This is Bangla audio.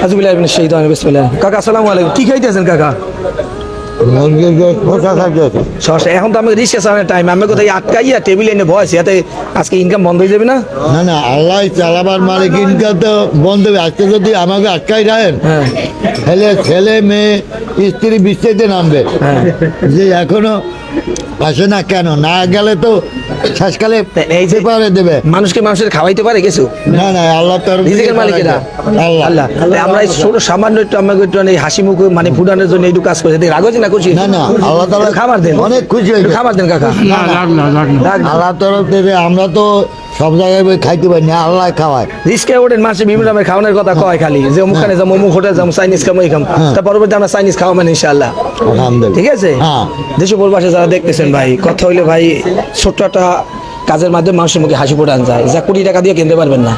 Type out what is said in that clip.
আজুবিল্লাহ ইবনে শাইতান বিসমিল্লাহ। কাকা আসসালামু আলাইকুম। কি খাইতেছেন কাকা? এখন তো আমি রিক্সা চালানোর টাইম, আমি কোথায় আটকাইয়া টেবিলে এনে বয়স, এতে আজকে ইনকাম বন্ধ হয়ে যাবে না? না না, আল্লাহ চালাবার মালিক, ইনকাম তো বন্ধ হবে। আজকে যদি আমাকে আটকাই রাখেন, তাহলে ছেলে মেয়ে স্ত্রী বৃষ্টিতে নামবে যে এখনো আসে না কেন, না গেলে তো শেষকালে এই যে পারে দেবে। মানুষকে মানুষের খাওয়াইতে পারে কিছু? না না, আল্লাহ তার রিজিকের মালিকেরা আল্লাহ। আমরা এই ছোট সামান্য একটু আমাকে একটু হাসি মুখ মানে ফুটানোর জন্য একটু কাজ করেছে, রাগ হচ্ছে না খুশি? না না, আল্লাহ তাআলা খাবার দেন, অনেক খুশি হয়েছে। খাবার দেন কাকা। আল্লাহ তরফ থেকে আমরা তো সব জায়গায় বই খাইতে পারি না, আল্লাহ খাওয়ায়। রিস্কে ওঠেন মানুষের বিভিন্ন রকমের খাওয়ানোর কথা কয়, খালি যে অমুকখানে যাবো, অমুক হোটেল যাবো, চাইনিজ খাবো, এই খাবো। তার পরবর্তী আমরা চাইনিজ খাওয়া মানে ইনশাআল্লাহ, আলহামদুলিল্লাহ। ঠিক আছে? হ্যাঁ। দেশ প্রবাসে যারা দেখতেছেন ভাই, কথা হইলে ভাই ছোট্ট একটা কাজের মাধ্যমে মানুষের মুখে হাসি ফোটানো যায়, যা 20 টাকা দিয়ে কিনতে পারবেন না।